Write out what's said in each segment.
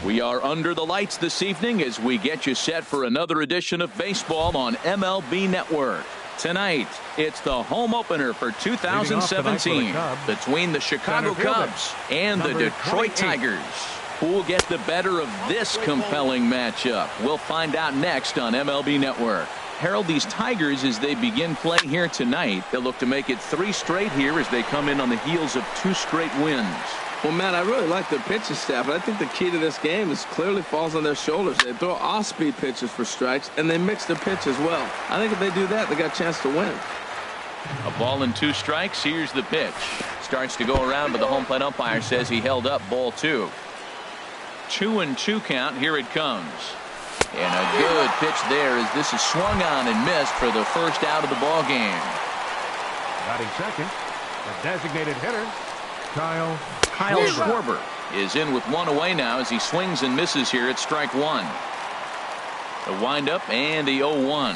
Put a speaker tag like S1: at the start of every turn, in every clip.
S1: We are under the lights this evening as we get you set for another edition of baseball on MLB Network. Tonight, it's the home opener for 2017 between the Chicago Cubs and the Detroit Tigers. Who will get the better of this compelling matchup? We'll find out next on MLB Network. Harold, these Tigers, as they begin play here tonight, they'll look to make it 3 straight here as they come in on the heels of 2 straight wins.
S2: Well, Matt, I really like their pitching staff, but I think the key to this game is clearly falls on their shoulders. They throw off-speed pitches for strikes, and they mix their pitch as well. I think if they do that, they got a chance to win.
S1: A ball and 2 strikes. Here's the pitch. Starts to go around, but the home plate umpire says he held up ball 2. 2-2 count. Here it comes. And a good pitch there as this is swung on and missed for the first out of the ball game.
S3: Batting second, the designated hitter, Kyle
S1: Schwarber is in with 1 away now as he swings and misses here at strike 1. The windup and the 0-1.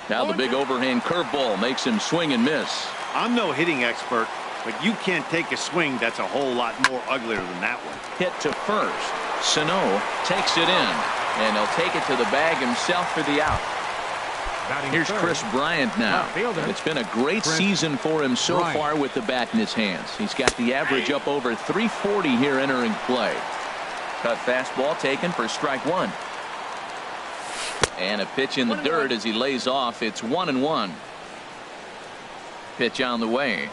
S1: Now the big overhand curveball makes him swing and miss.
S4: I'm no hitting expert, but you can't take a swing that's a whole lot more uglier than that one.
S1: Hit to first. Sano takes it in, and he'll take it to the bag himself for the out. Here's Chris Bryant now. It's been a great season for him so far with the bat in his hands. He's got the average up over 340 here entering play. Cut fastball taken for strike 1. And a pitch in the dirt as he lays off. It's 1-1. Pitch on the way.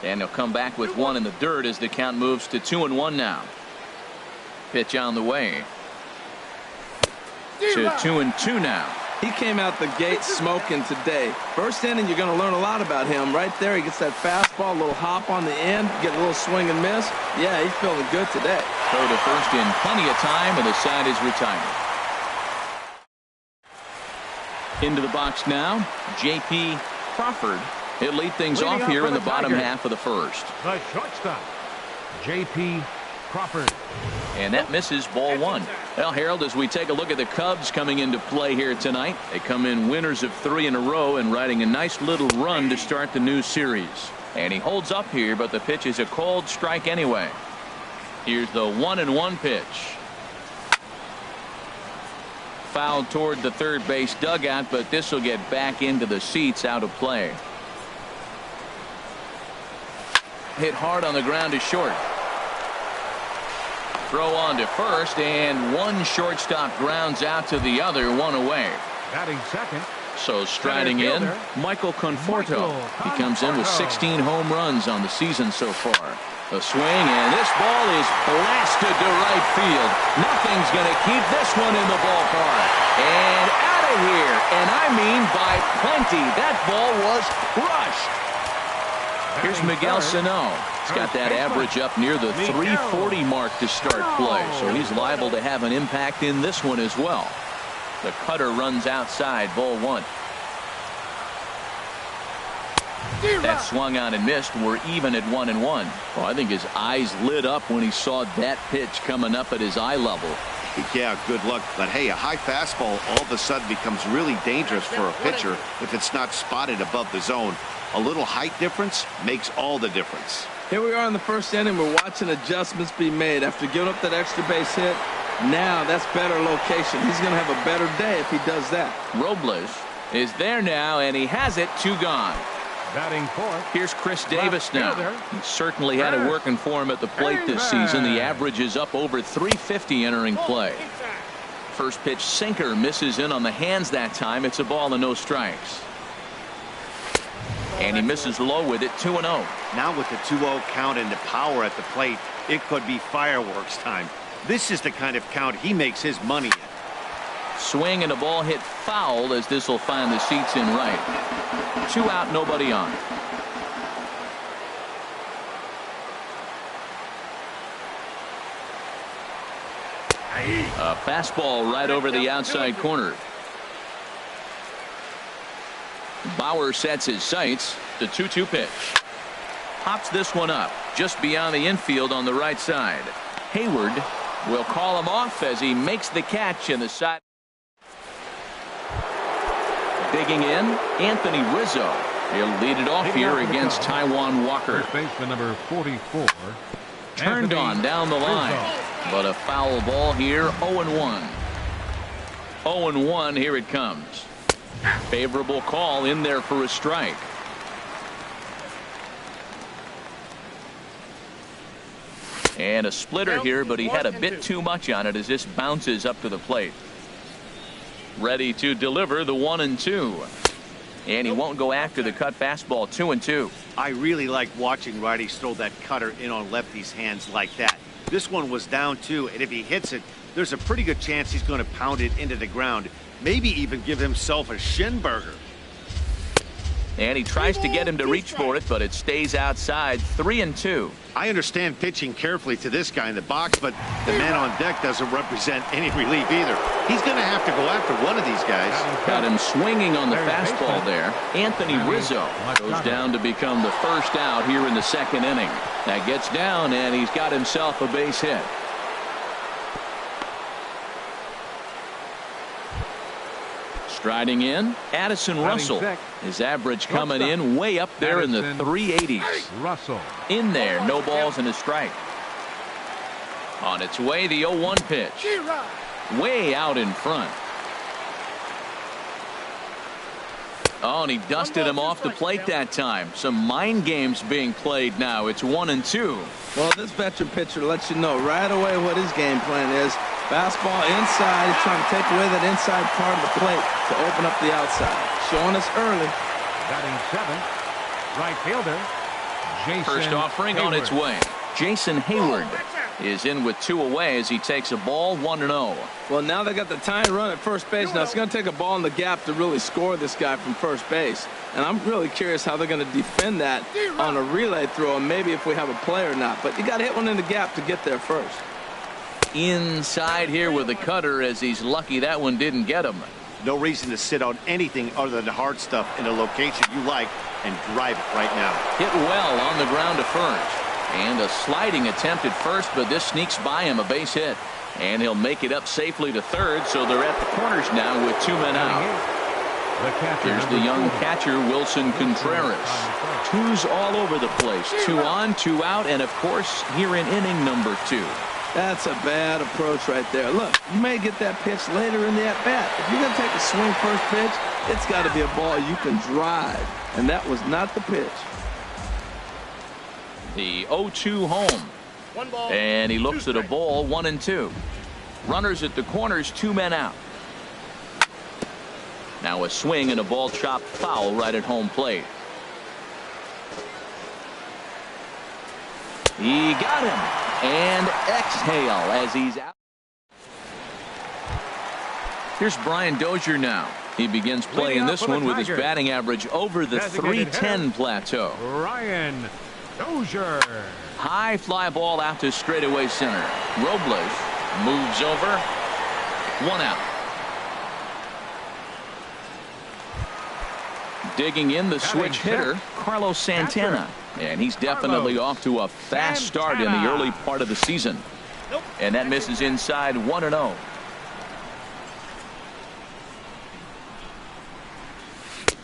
S1: And he'll come back with 1 in the dirt as the count moves to 2-1 now. Pitch on the way. To 2-2 now.
S2: He came out the gate smoking today. First inning, you're going to learn a lot about him. Right there, he gets that fastball, a little hop on the end, get a little swing and miss. Yeah, he's feeling good today.
S1: Throw to first in plenty of time, and the side is retired. Into the box now, J.P. Crawford. He'll lead things off here in the bottom half of the first.
S3: The shortstop, J.P. Crawford.
S1: And that misses ball 1. Well, Harold, as we take a look at the Cubs coming into play here tonight, they come in winners of 3 in a row and riding a nice little run to start the new series. And he holds up here, but the pitch is a cold strike anyway. Here's the 1-1 pitch. Fouled toward the third base dugout, but this will get back into the seats out of play. Hit hard on the ground to short. Throw on to first, and one shortstop grounds out to the other, 1 away.
S3: Batting second.
S1: So striding in, Michael Conforto. He comes in with 16 home runs on the season so far. A swing, and this ball is blasted to right field. Nothing's going to keep this one in the ballpark. And out of here, and I mean by plenty. That ball was crushed. Here's Miguel Sano. He's got that average up near the 340 mark to start play, so he's liable to have an impact in this one as well. The cutter runs outside, ball 1. That swung on and missed. We're even at 1-1. Well, I think his eyes lit up when he saw that pitch coming up at his eye level.
S4: Yeah, good luck. But hey, a high fastball all of a sudden becomes really dangerous for a pitcher if it's not spotted above the zone. A little height difference makes all the difference.
S2: Here we are in the first inning. We're watching adjustments be made after giving up that extra base hit. Now that's better location. He's going to have a better day if he does that.
S1: Robles is there now, and he has it. 2 gone.
S3: Batting fourth.
S1: Here's Chris Davis now. He certainly had it working for him at the plate this season. The average is up over 350 entering play. First pitch sinker misses in on the hands that time. It's a ball and no strikes. And he misses low with it. 2-0.
S4: Now with the 2-0 count and the power at the plate, it could be fireworks time. This is the kind of count he makes his money in.
S1: Swing and a ball hit foul as this will find the seats in right. 2 out, nobody on. A fastball right over the outside corner. Bauer sets his sights. The 2-2 pitch. Hops this one up just beyond the infield on the right side. Hayward will call him off as he makes the catch in the side. Digging in, Anthony Rizzo. He'll lead it off here against Taijuan Walker.
S3: First baseman number 44,
S1: turned on down the line. But a foul ball here, 0-1. 0-1, here it comes. Favorable call in there for a strike. And a splitter here, but he had a bit too much on it as this bounces up to the plate. Ready to deliver the 1-2. And he won't go after the cut fastball. 2-2.
S4: I really like watching righties throw that cutter in on lefties' hands like that. This one was down 2, and if he hits it, there's a pretty good chance he's going to pound it into the ground. Maybe even give himself a shin burger.
S1: And he tries to get him to reach for it, but it stays outside. 3-2.
S4: I understand pitching carefully to this guy in the box, but the man on deck doesn't represent any relief either. He's going to have to go after one of these guys.
S1: Got him swinging on the fastball there. Anthony Rizzo goes down to become the first out here in the second inning. That gets down, and he's got himself a base hit. Striding in, Addison Russell. His average coming in way up there in the 380s.
S3: Russell.
S1: In there, no balls and a strike. On its way, the 0-1 pitch. Way out in front. Oh, and he dusted him off the plate that time. Some mind games being played now. It's 1-2.
S2: Well, this veteran pitcher lets you know right away what his game plan is. Fastball inside. He's trying to take away that inside part of the plate to open up the outside. Showing us early.
S3: Batting 7th, right fielder, Jason
S1: First offering
S3: Hayward.
S1: on its way. Jason Hayward is in with 2 away as he takes a ball. 1-0.
S2: Well, now they got the tying run at first base. Now it's going to take a ball in the gap to really score this guy from first base. And I'm really curious how they're going to defend that on a relay throw, and maybe if we have a play or not. But you got to hit one in the gap to get there first.
S1: Inside here with a cutter as he's lucky that one didn't get him.
S4: No reason to sit on anything other than the hard stuff in a location you like and drive it right now.
S1: Hit well on the ground to first. And a sliding attempt at first, but this sneaks by him, a base hit. And he'll make it up safely to third, so they're at the corners now with 2 men out. Here's the young catcher, Wilson Contreras. 2s all over the place. 2 on, 2 out, and of course, here in inning number 2.
S2: That's a bad approach right there. Look, you may get that pitch later in the at-bat. If you're going to take a swing first pitch, it's got to be a ball you can drive. And that was not the pitch.
S1: The 0-2 home. And he looks at a ball. 1-2. Runners at the corners, 2 men out. Now a swing and a ball chopped foul right at home plate. He got him. And exhale as he's out. Here's Brian Dozier now. He begins playing this one with his batting average over the 310 plateau.
S3: Ryan Dozier.
S1: High fly ball out to straightaway center. Robles moves over. 1 out. Digging in the switch hitter, Carlos Santana. And he's definitely off to a fast start in the early part of the season. And that misses inside. 1-0.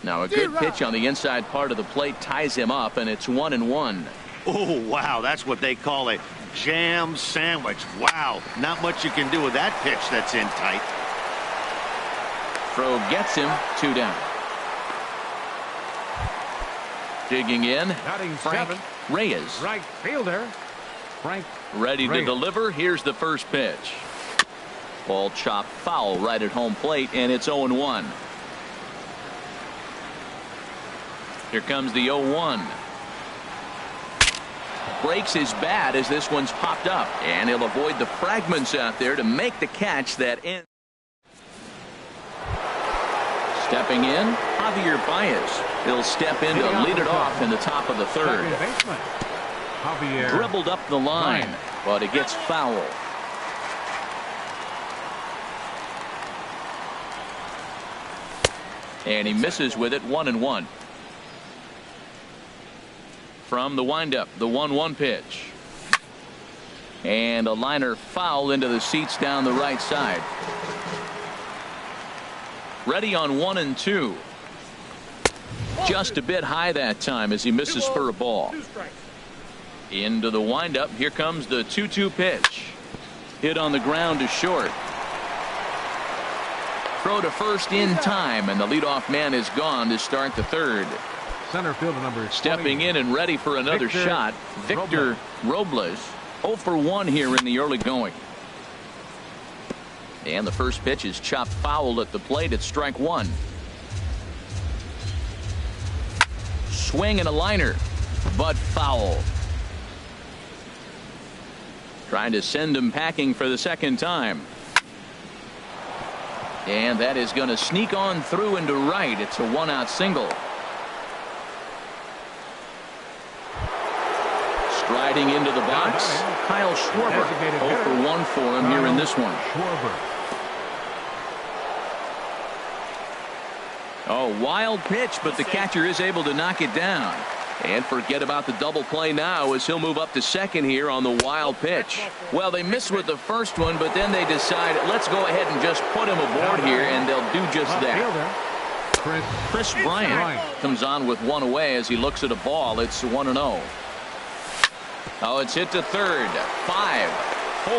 S1: Now a good pitch on the inside part of the plate ties him up, and it's 1-1.
S4: Oh, wow. That's what they call a jam sandwich. Wow. Not much you can do with that pitch that's in tight.
S1: Throw gets him. 2 down. Digging in, Frank Reyes.
S3: Right fielder, Frank
S1: Ready
S3: Reyes.
S1: to deliver. Here's the first pitch. Ball chopped foul right at home plate, and it's 0-1. Here comes the 0-1. Breaks his bat as this one's popped up, and he'll avoid the fragments out there to make the catch that ends. Stepping in, Javier Baez. He'll step in to lead it off in the top of the third. Dribbled up the line, but it gets foul. And he misses with it. 1-1. From the windup, the 1-1 pitch. And a liner foul into the seats down the right side. Ready on 1-2. Just a bit high that time as he misses for a ball. Into the windup. Here comes the 2-2 pitch. Hit on the ground to short. Throw to first in time, and the leadoff man is gone to start the third.
S3: Center fielder number
S1: Stepping in and ready for another shot, Victor Robles. 0 for 1 here in the early going. And the first pitch is chopped foul at the plate at strike one. Swing and a liner, but foul. Trying to send him packing for the second time. And that is going to sneak on through into right. It's a 1-out single. Striding into the box, Kyle Schwarber. 0 for 1 for him here in this one. Oh, wild pitch, but the catcher is able to knock it down. And forget about the double play now as he'll move up to second here on the wild pitch. Well, they missed with the first one, but then they decide, let's go ahead and just put him aboard here, and they'll do just that. Chris Bryant comes on with one away as he looks at a ball. It's 1-0. Oh, it's hit to third. 5, 4,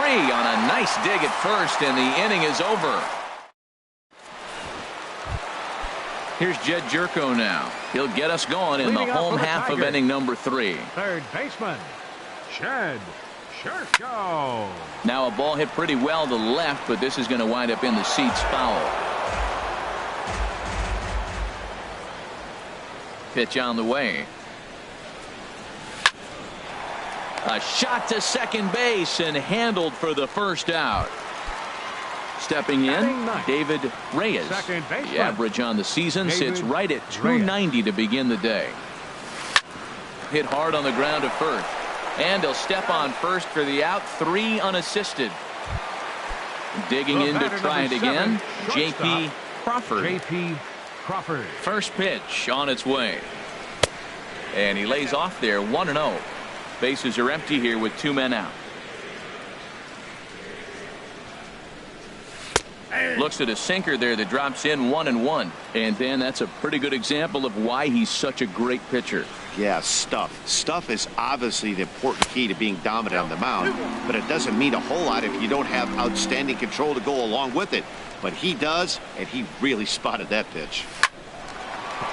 S1: 3 on a nice dig at first, and the inning is over. Here's Jed Jerko now. He'll get us going in the home half of inning number 3.
S3: Third baseman, Jed Jerko.
S1: Now a ball hit pretty well to left, but this is going to wind up in the seats foul. Pitch on the way. A shot to second base and handled for the first out. Stepping in, David Reyes. The average on the season sits right at 290 to begin the day. Hit hard on the ground to first. And he'll step on first for the out. 3 unassisted. Digging in to try it again, J.P. Crawford. First pitch on its way. And he lays off there, 1-0. Bases are empty here with 2 men out. Looks at a sinker there that drops in 1-1. And then that's a pretty good example of why he's such a great pitcher.
S4: Yeah, stuff. Stuff is obviously the important key to being dominant on the mound, but it doesn't mean a whole lot if you don't have outstanding control to go along with it. But he does, and he really spotted that pitch.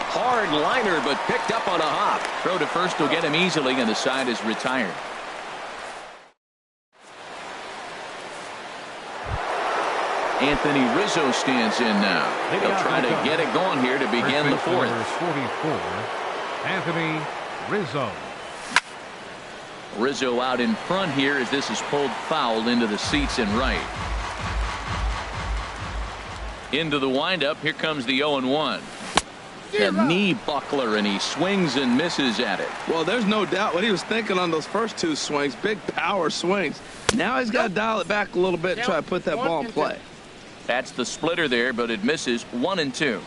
S1: Hard liner, but picked up on a hop. Throw to first will get him easily, and the side is retired. Anthony Rizzo stands in now. He'll try to get it going here to begin the fourth.
S3: 44, Anthony Rizzo.
S1: Rizzo out in front here as this is pulled foul into the seats and right. Into the windup. Here comes the 0-1. A knee buckler, and he swings and misses at it.
S2: Well, there's no doubt what he was thinking on those first 2 swings. Big power swings. Now he's got to dial it back a little bit and try to put that ball in play.
S1: That's the splitter there, but it misses. 1-2.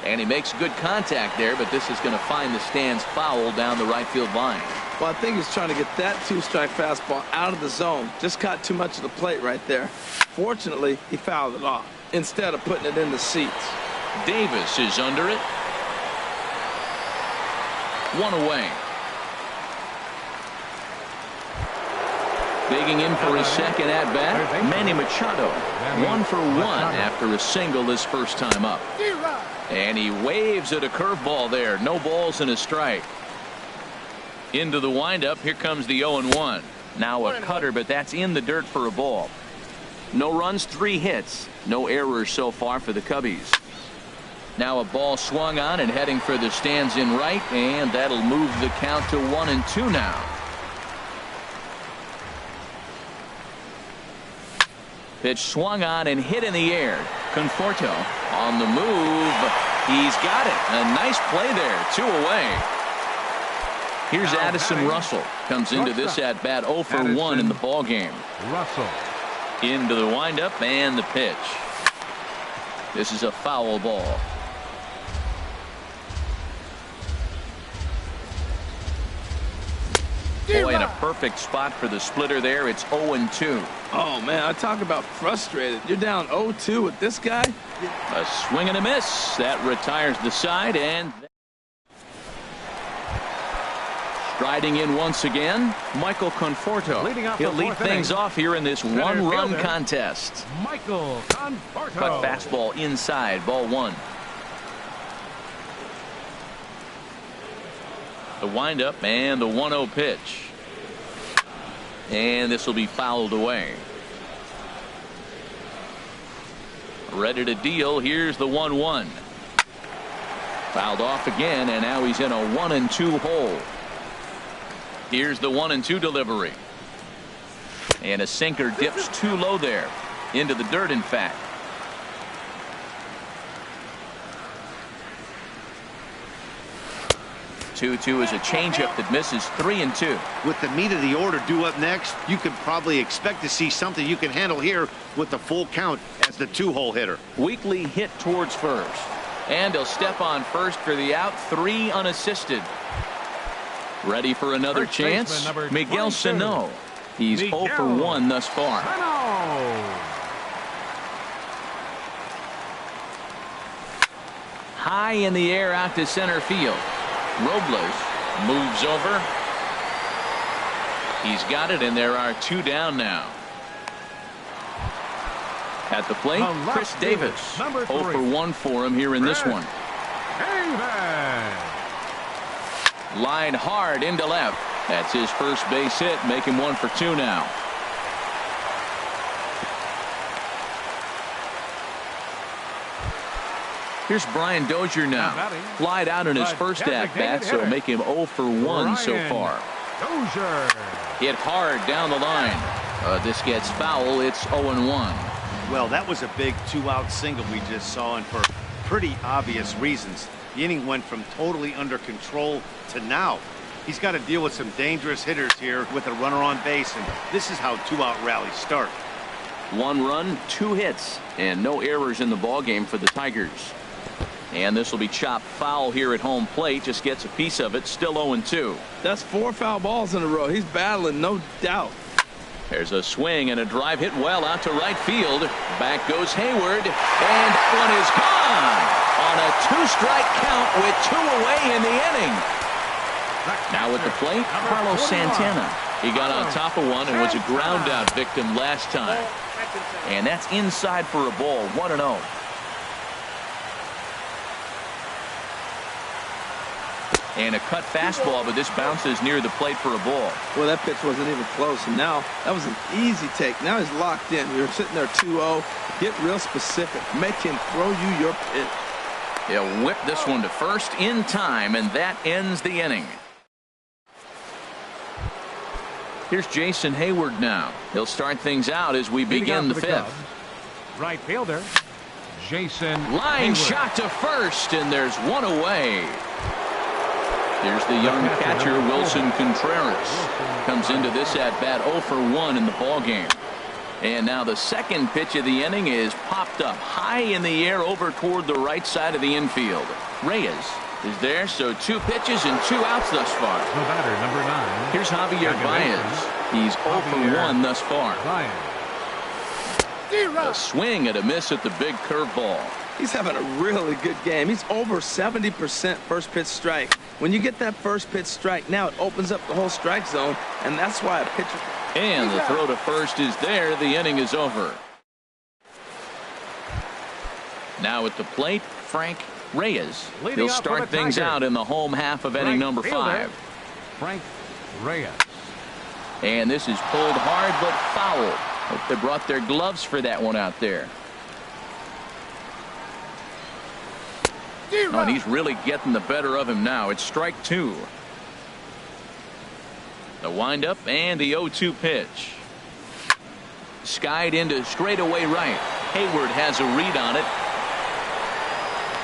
S1: And he makes good contact there, but this is going to find the stands foul down the right field line.
S2: Well, I think he's trying to get that 2-strike fastball out of the zone. Just caught too much of the plate right there. Fortunately, he fouled it off instead of putting it in the seats.
S1: Davis is under it. 1 away. Digging in for his second at-bat, Manny Machado. 1 for 1 after a single his first time up. And he waves at a curveball there. No balls and a strike. Into the windup. Here comes the 0-1. Now a cutter, but that's in the dirt for a ball. No runs, 3 hits. No errors so far for the Cubbies. Now a ball swung on and heading for the stands in right, and that'll move the count to 1-2 now. Pitch swung on and hit in the air. Conforto on the move. He's got it. A nice play there. 2 away. Here's Addison Russell. Comes into this at bat 0 for 1 in the ball game.
S3: Russell.
S1: Into the windup and the pitch. This is a foul ball. Boy, in a perfect spot for the splitter there. It's 0-2.
S2: Oh, man, I talk about frustrated. You're down 0-2 with this guy.
S1: A swing and a miss. That retires the side, and Striding in once again, Michael Conforto. He'll lead things off here in this one-run contest.
S3: Michael Conforto.
S1: Cut fastball inside, ball one. The windup and the 1-0 pitch. And this will be fouled away. Ready to deal. Here's the 1-1. Fouled off again, and now he's in a 1-2 hole. Here's the 1-2 delivery. And a sinker dips too low there. Into the dirt, in fact. Two is a changeup that misses. 3-2.
S4: With the meat of the order due up next, you could probably expect to see something you can handle here with the full count as the 2-hole hitter.
S1: Weakly hit towards first. And he'll step on first for the out. 3 unassisted. Ready for another chance? Miguel Sano. He's 0 for 1 thus far. High in the air out to center field. Robles moves over. He's got it, and there are 2 down now. At the plate, Chris Davis. 0 for 1 for him here in this one. Line hard into left. That's his first base hit, making 1 for 2 now. Here's Brian Dozier now. Flied out in his first at-bat, so make him 0 for 1 so far. Hit hard down the line. This gets foul. It's 0-1.
S4: Well, that was a big 2-out single we just saw, and for pretty obvious reasons. The inning went from totally under control to now. He's got to deal with some dangerous hitters here with a runner on base, and this is how 2-out rallies start.
S1: 1 run, 2 hits, and no errors in the ballgame for the Tigers. And this will be chopped foul here at home plate. Just gets a piece of it. Still 0-2.
S2: That's 4 foul balls in a row. He's battling, no doubt.
S1: There's a swing and a drive hit well out to right field. Back goes Hayward, and one is gone on a 2-strike count with 2 away in the inning. Now at the plate, Carlos Santana. He got on top of one and was a ground out victim last time. And that's inside for a ball. 1-0. And a cut fastball, but this bounces near the plate for a ball.
S2: Well, that pitch wasn't even close. And now that was an easy take. Now he's locked in. You're sitting there 2-0. Get real specific. Make him throw you your pitch.
S1: He'll whip this one to first in time, and that ends the inning. Here's Jason Hayward now. He'll start things out as we begin the 5th.
S3: Right fielder, Jason
S1: Line
S3: Hayward.
S1: shot to first, and there's 1 away. Here's the young catcher, Wilson Contreras. Comes into this at-bat 0 for 1 in the ballgame. And now the second pitch of the inning is popped up high in the air over toward the right side of the infield. Reyes is there, so 2 pitches and 2 outs thus far.
S3: The batter, number 9.
S1: Here's Javier Baez. He's 0 for 1 thus far. A swing and a miss at the big curveball.
S2: He's having a really good game. He's over 70% first pitch strike. When you get that first pitch strike, now it opens up the whole strike zone, and that's why a pitcher.
S1: And the throw to first is there. The inning is over. Now at the plate, Frank Reyes. He'll start things out in the home half of inning number 5.
S3: Frank Reyes.
S1: And this is pulled hard but foul. Hope they brought their gloves for that one out there. Oh, and he's really getting the better of him now. It's strike 2. The windup and the 0-2 pitch. Skied into straightaway right. Hayward has a read on it.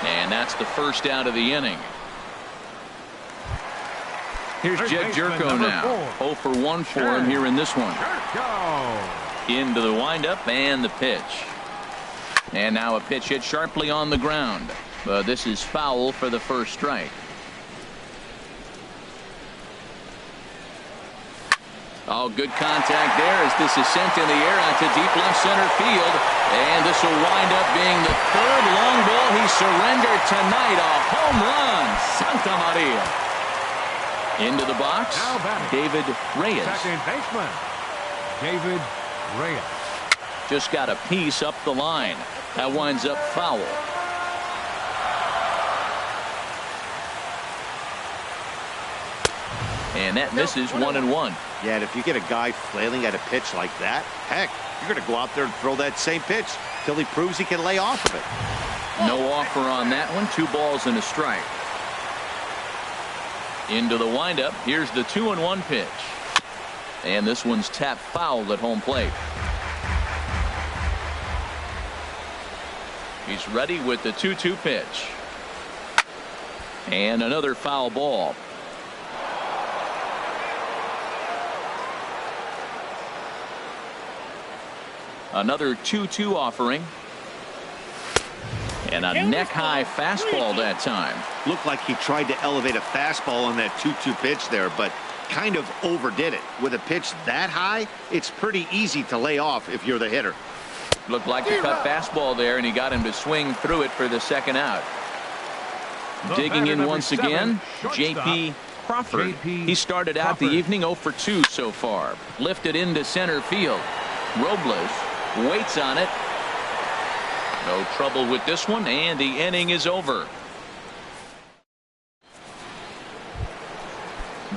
S1: And that's the first out of the inning. Here's Jed Jerko now. 0 for 1 for him here in this one. Into the windup and the pitch. And now a pitch hit sharply on the ground. This is foul for the first strike. Oh, good contact there as this is sent in the air out to deep left center field. And this will wind up being the 3rd long ball he surrendered tonight. A home run. Santa Maria. Into the box,
S3: Now batting.
S1: David Reyes.
S3: Second baseman, David Reyes.
S1: Just got a piece up the line. That winds up foul. And that misses 1-1.
S4: Yeah, and if you get a guy flailing at a pitch like that, heck, you're going to go out there and throw that same pitch till he proves he can lay off of it.
S1: No offer on that one. 2 balls and a strike. Into the windup. Here's the 2-1 pitch. And this one's tapped foul at home plate. He's ready with the 2-2 pitch. And another foul ball. Another 2-2 offering. And a neck-high fastball that time.
S4: Looked like he tried to elevate a fastball on that 2-2 pitch there, but kind of overdid it. With a pitch that high, it's pretty easy to lay off if you're the hitter.
S1: Looked like a cut fastball there, and he got him to swing through it for the second out. Digging in once again, J.P. Crawford. He started out the evening 0 for 2 so far. Lifted into center field. Robles waits on it. No trouble with this one, and the inning is over.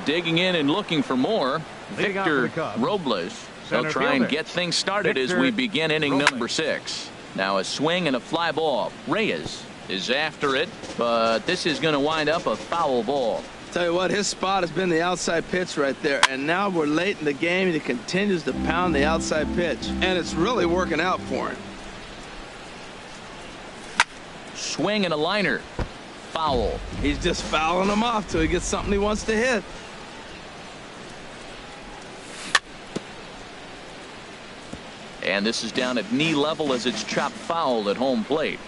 S1: Digging in and looking for more, Victor Robles. They'll try and get things started as we begin inning number 6. Now a swing and a fly ball. Reyes is after it, but this is going to wind up a foul ball.
S2: Tell you what, his spot has been the outside pitch right there, and now we're late in the game and he continues to pound the outside pitch, and it's really working out for him.
S1: Swing and a liner. Foul.
S2: He's just fouling him off till he gets something he wants to hit.
S1: And this is down at knee level as it's chopped foul at home plate.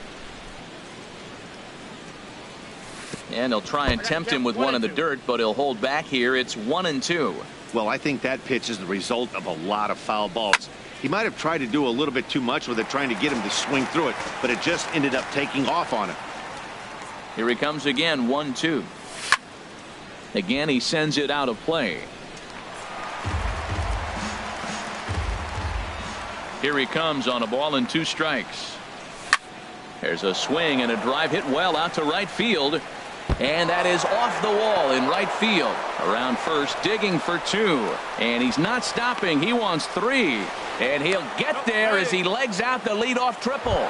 S1: And he'll try and tempt him with one in the dirt, but he'll hold back here. It's 1-2.
S4: Well, I think that pitch is the result of a lot of foul balls. He might have tried to do a little bit too much with it, trying to get him to swing through it, but it just ended up taking off on him.
S1: Here he comes again, 1-2. Again, he sends it out of play. Here he comes on a ball and 2 strikes. There's a swing and a drive hit well out to right field. And that is off the wall in right field. Around first, digging for 2. And he's not stopping. He wants 3. And he'll get there as he legs out the leadoff triple.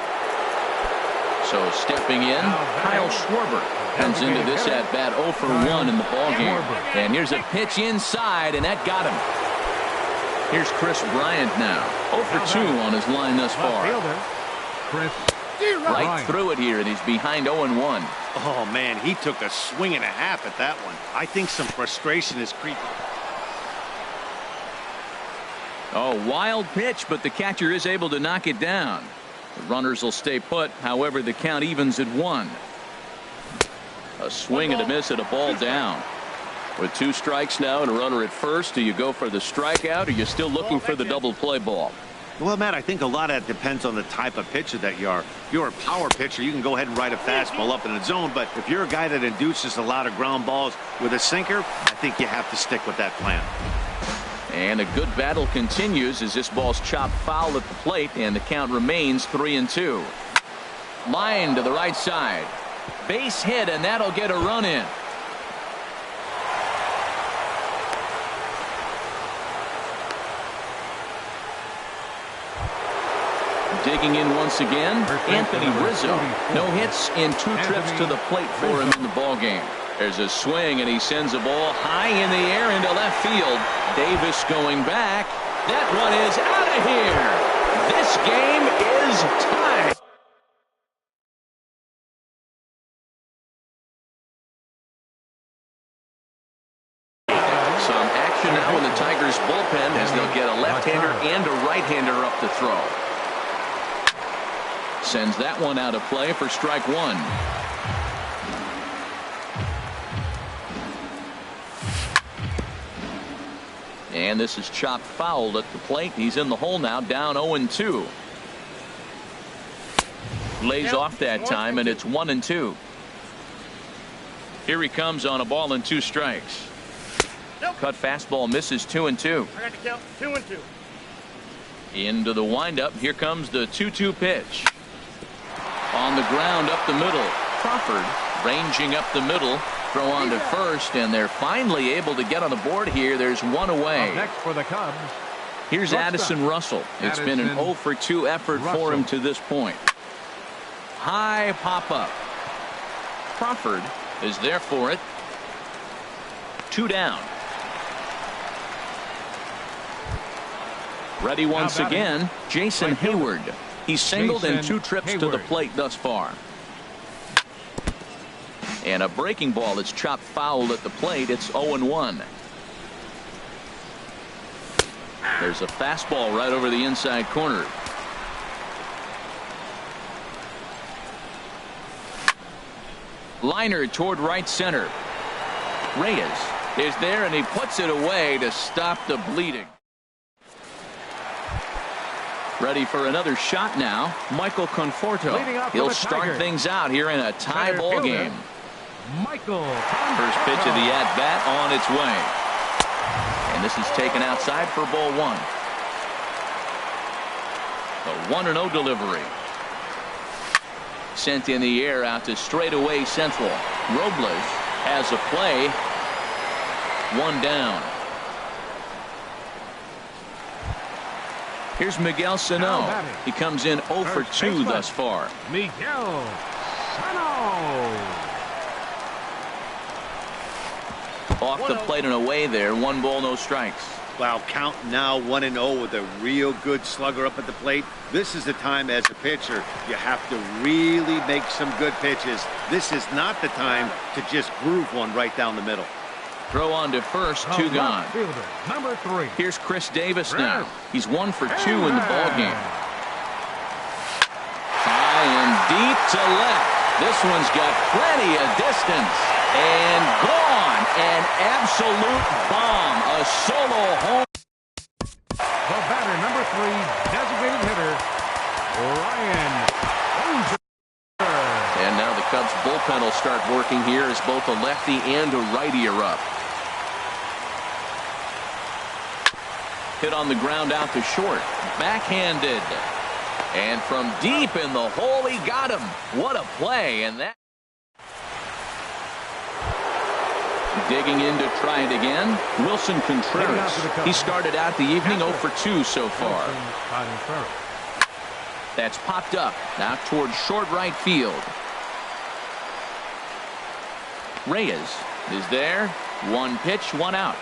S1: So stepping in, Kyle Schwarber comes into this at bat 0 for 1 in the ballgame. And here's a pitch inside, and that got him. Here's Chris Bryant now. 0 for 2 on his line thus far. Right through it here, and he's behind 0-1.
S4: Oh, man, he took a swing and a half at that one. I think some frustration is creeping.
S1: Oh, wild pitch, but the catcher is able to knock it down. The runners will stay put. However, the count evens at 1. A swing and a miss at a ball down. With 2 strikes now and a runner at first, do you go for the strikeout, or are you still looking for the double play ball?
S4: Well, Matt, I think a lot of that depends on the type of pitcher that you are. If you're a power pitcher, you can go ahead and ride a fastball up in the zone, but if you're a guy that induces a lot of ground balls with a sinker, I think you have to stick with that plan.
S1: And a good battle continues as this ball's chopped foul at the plate, and the count remains 3-2. Line to the right side. Base hit, and that'll get a run in. Digging in once again, Anthony Rizzo. No hits in 2 trips to the plate for him in the ballgame. There's a swing, and he sends a ball high in the air into left field. Davis going back. That one is out of here. This game is tied. Some action now in the Tigers bullpen as they'll get a left-hander and a right-hander up to throw. Sends that one out of play for strike 1. And this is chopped foul at the plate. He's in the hole now, down 0-2. Lays off that time, and it's 1-2. Here he comes on a ball and 2 strikes. Cut fastball misses 2-2.
S5: I got to count 2-2.
S1: Into the windup. Here comes the 2-2 pitch. On the ground up the middle. Crawford ranging up the middle. Throw on to first, and they're finally able to get on the board here. There's one away.
S3: Up next for the Cubs.
S1: Here's Addison Russell. It's been an 0 for 2 effort for him to this point. High pop-up. Crawford is there for it. 2 down. Ready once again, Jason Hayward. He's singled in 2 trips to the plate thus far. And a breaking ball that's chopped foul at the plate. It's 0-1. There's a fastball right over the inside corner. Liner toward right center. Reyes is there, and he puts it away to stop the bleeding. Ready for another shot now. Michael Conforto. He'll start things out here in a tie ball game. First pitch of the at-bat on its way. And this is taken outside for ball 1. The 1-0 delivery. Sent in the air out to straightaway central. Robles has a play. 1 down. Here's Miguel Sano. He comes in 0 for 2 thus far.
S3: Miguel Sano.
S1: Off the plate and away there. 1 ball, no strikes.
S4: Wow, count now 1-0 with a real good slugger up at the plate. This is the time as a pitcher you have to really make some good pitches. This is not the time to just groove one right down the middle.
S1: Throw on to first, 2 gone.
S3: Fielder, number 3.
S1: Here's Chris Davis now. He's 1 for 2 in the ball game. High and deep to left. This one's got plenty of distance. And gone. An absolute bomb. A solo home.
S3: The batter, number 3, designated hitter, Ryan Ozer.
S1: And now the Cubs bullpen will start working here as both a lefty and a righty are up. Hit on the ground out to short. Backhanded. And from deep in the hole, he got him. What a play. And that. Digging in to try it again. Wilson Contreras. He started out the evening 0 for 2 so far. That's popped up. Now towards short right field. Reyes is there. 1 pitch, 1 out.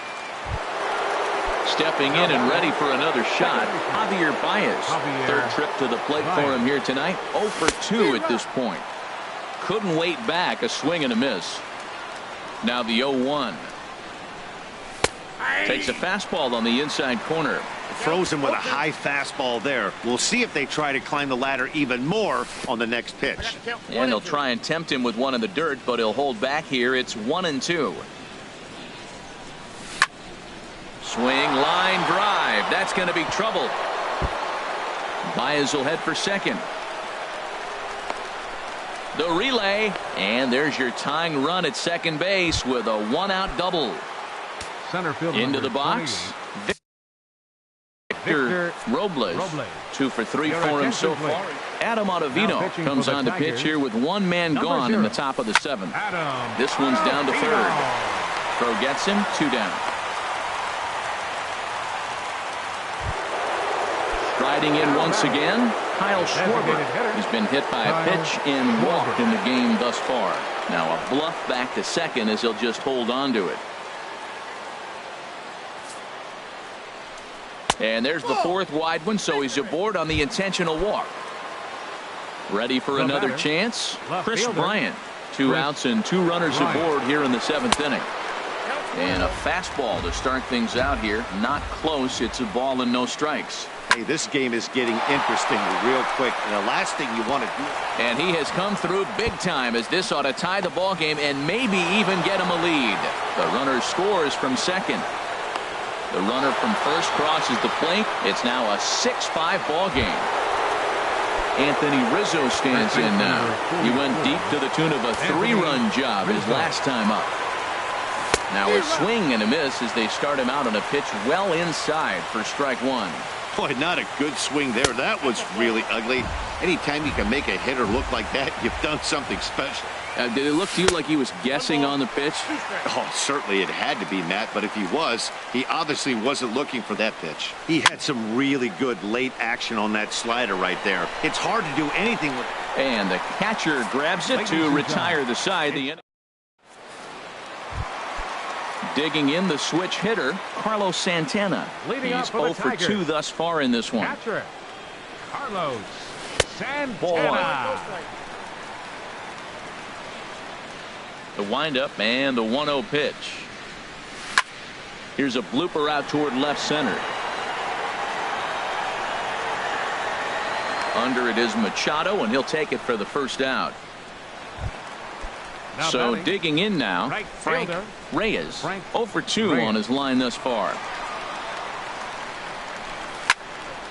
S1: Stepping in and ready for another shot, Javier Baez. 3rd trip to the plate for him here tonight. 0 for 2 at this point. Couldn't wait back. A swing and a miss. Now the 0-1. Takes a fastball on the inside corner.
S4: Frozen with a high fastball there. We'll see if they try to climb the ladder even more on the next pitch.
S1: And they'll try and tempt him with 1 in the dirt, but he'll hold back here. It's 1-2. Swing, line drive. That's going to be trouble. Baez will head for second. The relay, and there's your tying run at second base with a 1-out double.
S3: Center field
S1: into the box. Victor Robles. 2 for 3 for him so far. Adam Ottavino comes on to pitch here with 1 man gone in the top of the 7th. This one's down to 3rd. Throw gets him. 2 down. Striding in once again, Kyle Schwarber. He's been hit by a pitch and walked in the game thus far. Now a bluff back to second as he'll just hold on to it. And there's the 4th wide one, so he's aboard on the intentional walk. Ready for another chance? Chris Bryant. 2 outs and 2 runners aboard here in the 7th inning. And a fastball to start things out here. Not close. It's a ball and no strikes.
S4: Hey, this game is getting interesting real quick. And the last thing you want to do.
S1: And he has come through big time as this ought to tie the ball game and maybe even get him a lead. The runner scores from second. The runner from first crosses the plate. It's now a 6-5 ball game. Anthony Rizzo stands in now. He went deep to the tune of a 3-run job his last time up. Now a swing and a miss as they start him out on a pitch well inside for strike one.
S4: Boy, not a good swing there. That was really ugly. Anytime you can make a hitter look like that, you've done something special.
S1: Did it look to you like he was guessing on the pitch?
S4: Oh, certainly it had to be, Matt, but if he was, he obviously wasn't looking for that pitch. He had some really good late action on that slider right there. It's hard to do anything with it.
S1: And the catcher grabs it to retire the side. Digging in the switch hitter, Carlos Santana. He's 0 for 2 thus far in this one.
S3: Catcher, Carlos Santana.
S1: The windup and the 1-0 pitch. Here's a blooper out toward left center. Under it is Machado, and he'll take it for the first out. So
S3: batting,
S1: digging in now,
S3: right
S1: Frank
S3: fielder,
S1: Reyes.
S3: Frank
S1: 0 for 2
S3: Reyes.
S1: on his line thus far.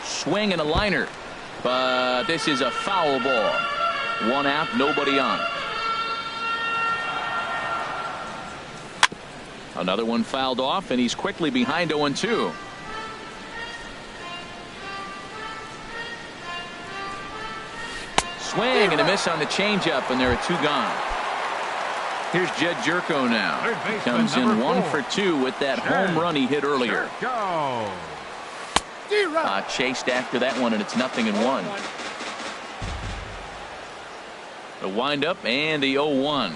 S1: Swing and a liner, but this is a foul ball. 1 out, nobody on. Another one fouled off, and he's quickly behind 0-2. Swing and a miss on the changeup, and there are 2 gone. Here's Jed Jerko now. He comes in 1 for 2 with that home run he hit earlier. Chased after that one, and it's 0-1. The windup and the 0-1.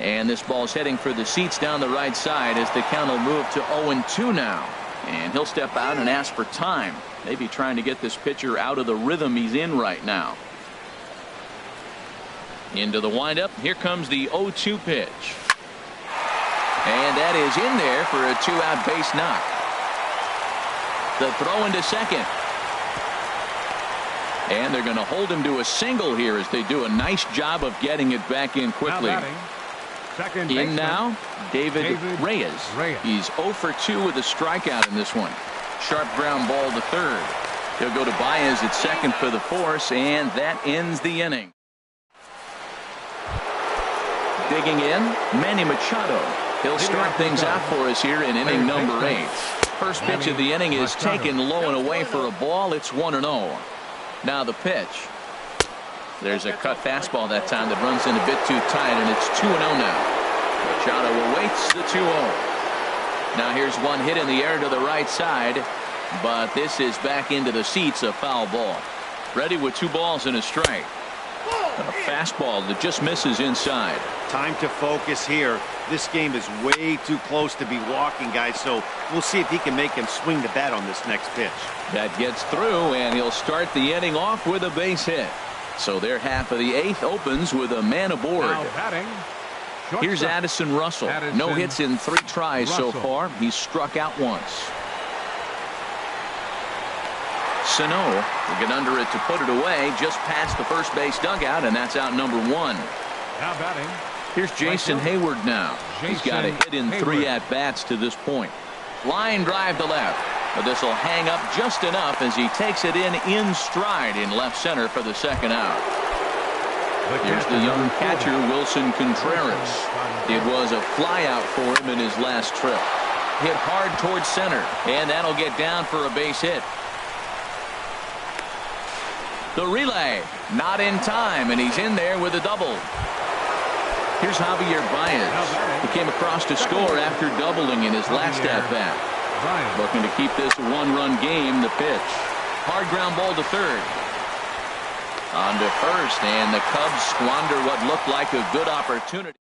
S1: And this ball's heading for the seats down the right side as the count will move to 0-2 now. And he'll step out and ask for time. Maybe trying to get this pitcher out of the rhythm he's in right now. Into the windup. Here comes the 0-2 pitch. And that is in there for a 2-out base knock. The throw into second. And they're going to hold him to a single here as they do a nice job of getting it back in quickly. In now, David Reyes. He's 0 for 2 with a strikeout in this one. Sharp ground ball to third. He'll go to Baez at second for the force, and that ends the inning. Digging in, Manny Machado. He'll start things out for us here in inning number 8. First pitch of the inning is taken low and away for a ball. It's 1-0. Now the pitch. There's a cut fastball that time that runs in a bit too tight, and it's 2-0 now. Machado awaits the 2-0. Now here's one hit in the air to the right side, but this is back into the seats, a foul ball. Ready with 2 balls and a strike. A fastball that just misses inside.
S4: Time to focus here. This game is way too close to be walking, guys, so we'll see if he can make him swing the bat on this next pitch.
S1: That gets through, and he'll start the inning off with a base hit. So their half of the 8th opens with a man aboard. Here's Addison Russell. No hits in 3 tries so far. He's struck out once. Sano will get under it to put it away just past the first base dugout, and that's out number 1.
S3: Now batting.
S1: Here's Jason Hayward now. He's got a hit in 3 at-bats to this point. Line drive to left. But this will hang up just enough as he takes it in stride in left center for the second out. Here's the young catcher, Wilson Contreras. It was a flyout for him in his last trip. Hit hard towards center, and that'll get down for a base hit. The relay, not in time, and he's in there with a double. Here's Javier Baez. He came across to score after doubling in his last at-bat. Looking to keep this a 1-run game. The pitch. Hard ground ball to third. On to first, and the Cubs squander what looked like a good opportunity.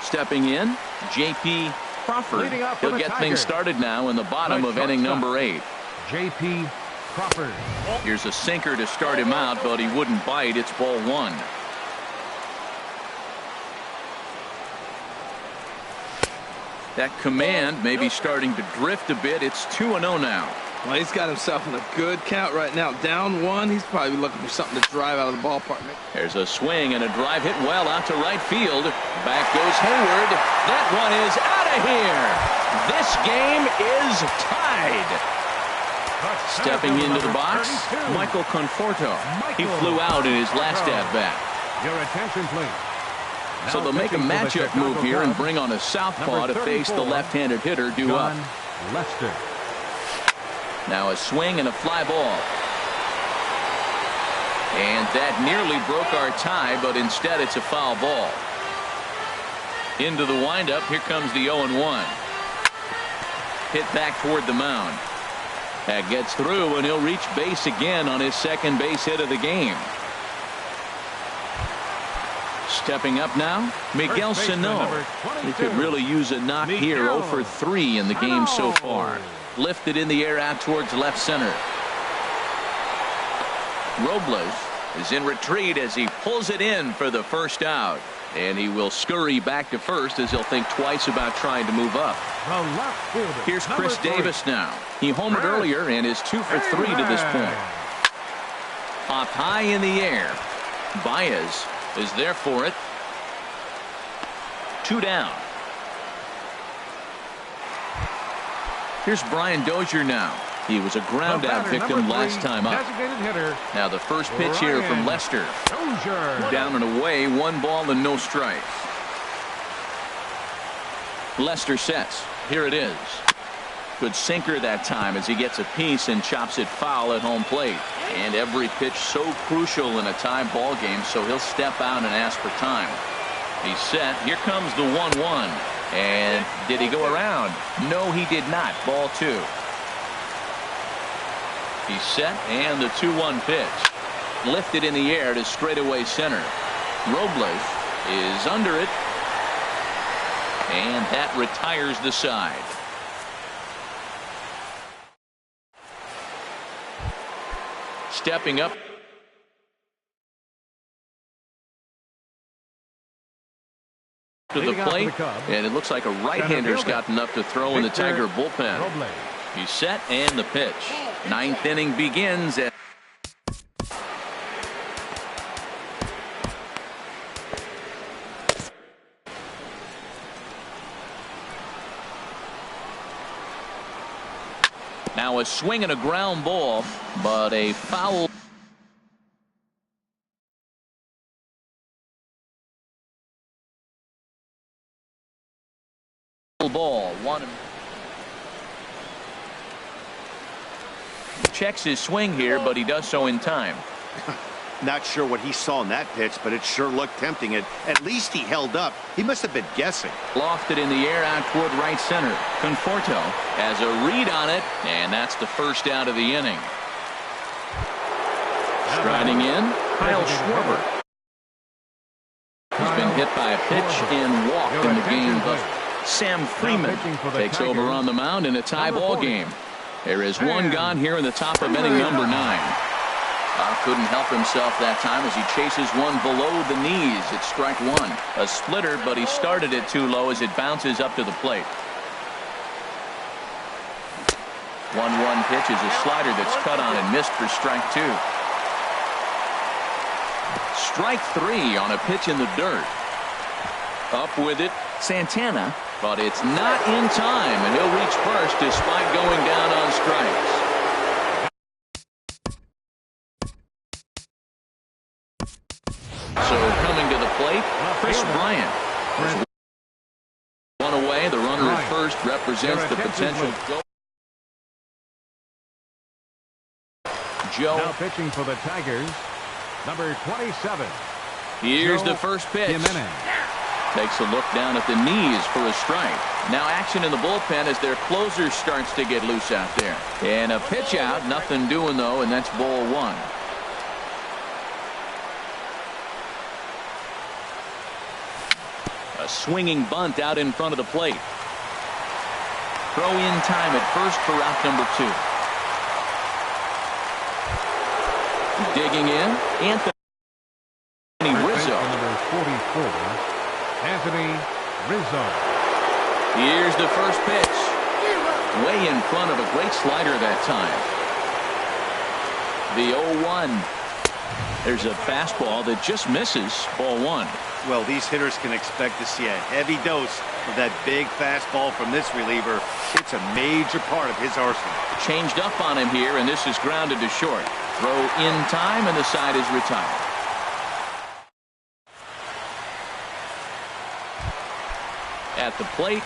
S1: Stepping in, J.P. Crawford. He'll get things started now in the bottom of inning number 8.
S3: J.P. Crawford.
S1: Here's a sinker to start him out, but he wouldn't bite. It's ball 1. That command may be starting to drift a bit. It's 2-0 now.
S2: Well, he's got himself in a good count right now. Down 1. He's probably looking for something to drive out of the ballpark.
S1: There's a swing and a drive hit well out to right field. Back goes Hayward. That one is out of here. This game is tied. Stepping into the box, Michael Conforto. He flew out in his last at-bat.
S3: Your attention, please.
S1: So they'll make a matchup move here and bring on a southpaw to face the left-handed hitter due up.
S3: Lester.
S1: Now a swing and a fly ball. And that nearly broke our tie, but instead it's a foul ball. Into the windup, here comes the 0-1. Hit back toward the mound. That gets through, and he'll reach base again on his second base hit of the game. Stepping up now, Miguel Sano. He could really use a knock here. 0 for 3 in the game so far. Lifted in the air out towards left center. Robles is in retreat as he pulls it in for the first out. And he will scurry back to first as he'll think twice about trying to move up. Here's Chris Davis now. He homered earlier and is 2 for 3 to this point. Popped high in the air. Baez is there for it. 2 down. Here's Brian Dozier now. He was a ground out victim last time up. Now the first pitch here from Lester. Down and away, 1 ball and no strikes. Lester sets. Here it is. Good sinker that time as he gets a piece and chops it foul at home plate. And every pitch so crucial in a tie ball game, so he'll step out and ask for time. He's set. Here comes the 1-1. And did he go around? No, he did not. Ball 2. He's set, and the 2-1 pitch. Lifted in the air to straightaway center. Robles is under it. And that retires the side. Stepping up to the plate, and it looks like a right-hander's gotten up to throw in the Tiger bullpen. He's set, and the pitch. 9th inning begins at now a swing and a ground ball, but a foul. Ball. Checks his swing here, but he does so in time.
S4: Not sure what he saw in that pitch, but it sure looked tempting. At least he held up. He must have been guessing.
S1: Lofted in the air out toward right center. Conforto has a read on it, and that's the first out of the inning. Striding in, Kyle Schwarber. He's been hit by a pitch and walked in the game, but Sam Freeman takes over on the mound in a tie ball game. There is 1 gone here in the top of inning number 9. Couldn't help himself that time as he chases one below the knees. It's strike 1. A splitter, but he started it too low as it bounces up to the plate. 1-1 pitch is a slider that's cut on and missed for strike 2. Strike 3 on a pitch in the dirt. Up with it, Santana, but it's not in time, and he'll reach first despite going down on strikes. So coming to the plate, Chris Bryant. One away, the runner at first represents the potential. Joe.
S3: Now pitching for the Tigers, number 27.
S1: Here's the first pitch. Takes a look down at the knees for a strike. Now action in the bullpen as their closer starts to get loose out there. And a pitch out, nothing doing though, and that's ball 1. A swinging bunt out in front of the plate. Throw in time at first for out number 2. Digging in, Anthony Rizzo.
S3: Number 44, Anthony Rizzo.
S1: Here's the first pitch. Way in front of a great slider that time. The 0-1. There's a fastball that just misses. Ball 1.
S4: Well, these hitters can expect to see a heavy dose of that big fastball from this reliever. It's a major part of his arsenal.
S1: Changed up on him here, and this is grounded to short. Throw in time, and the side is retired. At the plate,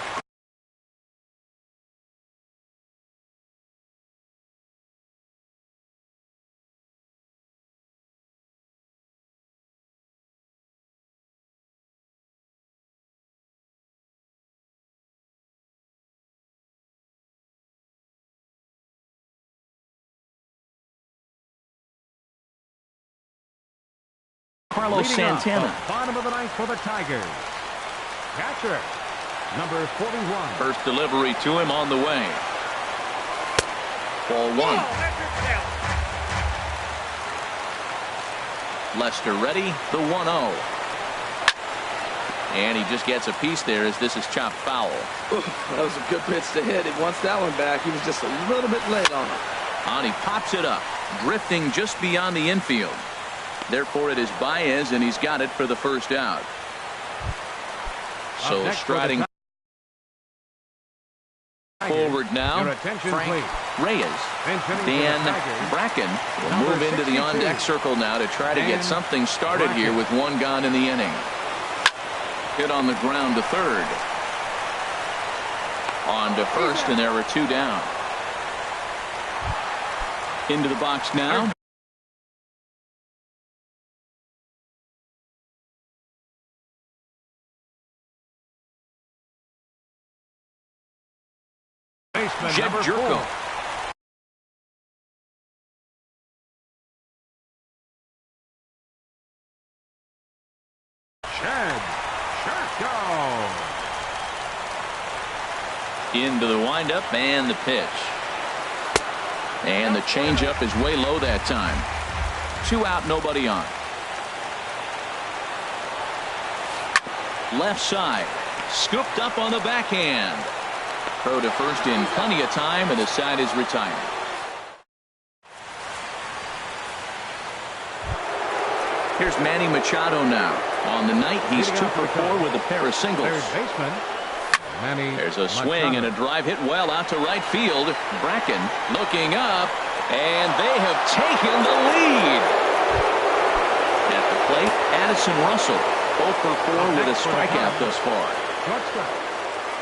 S1: Carlos Santana.
S3: Bottom of the ninth for the Tigers. Catcher, number 41.
S1: First delivery to him on the way. Ball one. Lester ready, the 1-0. And he just gets a piece there as this is chopped foul.
S2: That was a good pitch to hit. He wants that one back. He was just a little bit late on it.
S1: And he pops it up, drifting just beyond the infield. Therefore, it is Baez, and he's got it for the first out. So striding forward now, Frank Reyes. Dan Bracken will move into the on-deck circle now to try to get something started here with one gone in the inning. Hit on the ground to third. On to first, and there are two down. Into the box now. Jed Jerko. Into the windup and the pitch. And the changeup is way low that time. 2 out, nobody on. Left side. Scooped up on the backhand. Throw to first in plenty of time, and the side is retired. Here's Manny Machado now. On the night, he's 2 for 4 with a pair of singles. There's a swing and a drive hit well out to right field. Bracken looking up, and they have taken the lead. At the plate, Addison Russell, 0 for 4 with a strikeout thus far.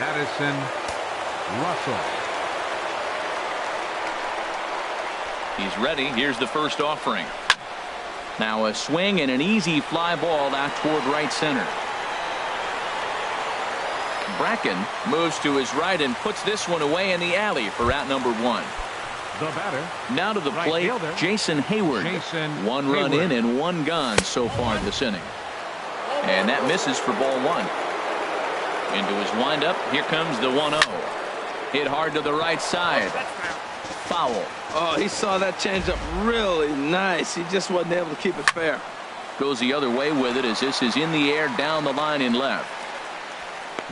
S3: Addison Russell.
S1: He's ready. Here's the first offering. Now a swing and an easy fly ball out toward right center. Bracken moves to his right and puts this one away in the alley for out number 1.
S3: The batter.
S1: Now to the plate, fielder, Jason Hayward. 1 run in and 1 gone so far this inning. And that misses for ball 1. Into his windup. Here comes the 1-0. Hit hard to the right side. Foul.
S2: Oh, he saw that changeup really nice. He just wasn't able to keep it fair.
S1: Goes the other way with it as this is in the air down the line in left.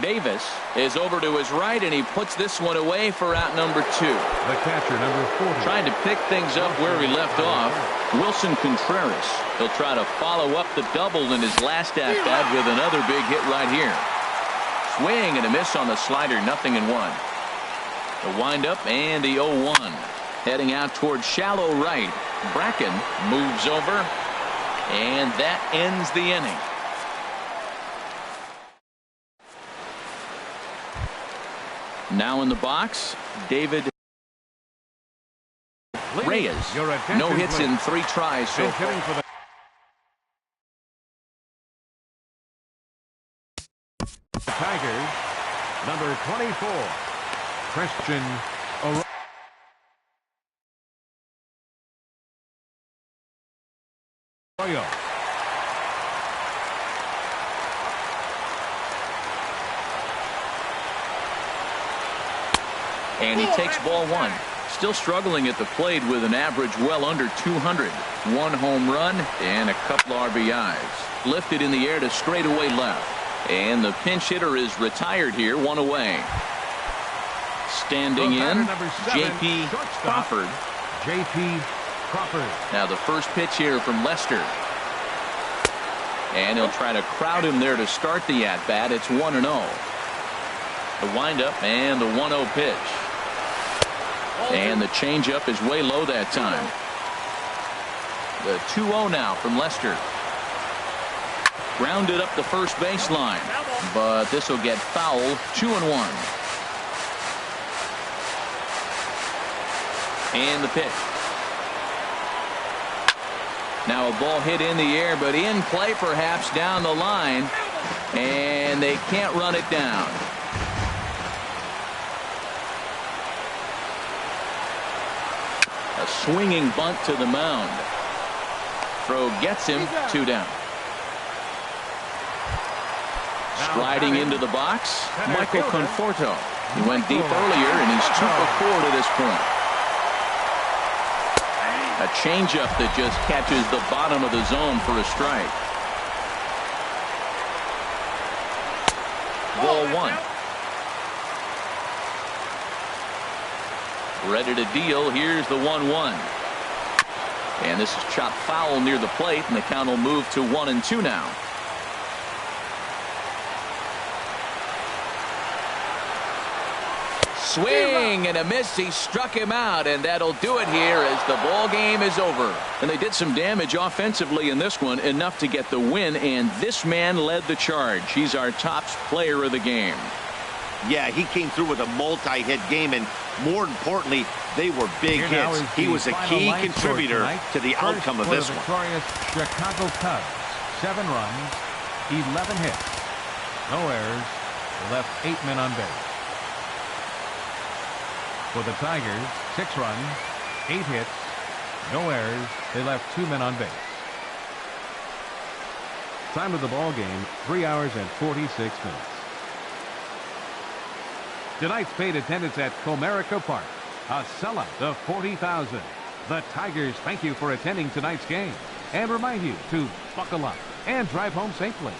S1: Davis is over to his right, and he puts this one away for out number 2.
S3: The catcher, number 40.
S1: Trying to pick things up where he left off. Wilson Contreras. He'll try to follow up the double in his last at-bat with another big hit right here. Swing and a miss on the slider, 0-1. The windup and the 0-1. Heading out towards shallow right. Bracken moves over, and that ends the inning. Now in the box, David Reyes. No hits in 3 tries so far.
S3: The Tigers, number 24, Christian Arroyo.
S1: And he takes ball 1. Still struggling at the plate with an average well under 200. 1 home run and a couple RBIs. Lifted in the air to straightaway left. And the pinch hitter is retired here, 1 away. Standing in, J.P. Crawford.
S3: J.P. Crawford.
S1: Now the first pitch here from Lester. And he'll try to crowd him there to start the at-bat. It's 1-0. The windup and the 1-0 pitch. And the changeup is way low that time. The 2-0 now from Lester. Grounded up the first baseline. but this will get fouled. 2-1. And the pitch. Now a ball hit in the air, but in play perhaps down the line, and they can't run it down. A swinging bunt to the mound. Throw gets him. 2 down. Striding into the box, Michael Conforto. He went deep earlier, and he's 2 for 4 to this point. A changeup that just catches the bottom of the zone for a strike. Ball 1. Ready to deal. Here's the 1-1. And this is chopped foul near the plate, and the count will move to 1-2 now. Swing and a miss. He struck him out, and that'll do it here as the ball game is over. And they did some damage offensively in this one, enough to get the win, and this man led the charge. He's our top player of the game.
S4: Yeah, he came through with a multi-hit game, and more importantly, they were big hits. He was a key contributor to the outcome of this one.
S3: Victorious Chicago Cubs, 7 runs, 11 hits, no errors, they left 8 men on base. For the Tigers, 6 runs, 8 hits, no errors, they left 2 men on base. Time of the ball game, 3 hours and 46 minutes. Tonight's paid attendance at Comerica Park, a sellout of 40,000. The Tigers thank you for attending tonight's game and remind you to buckle up and drive home safely.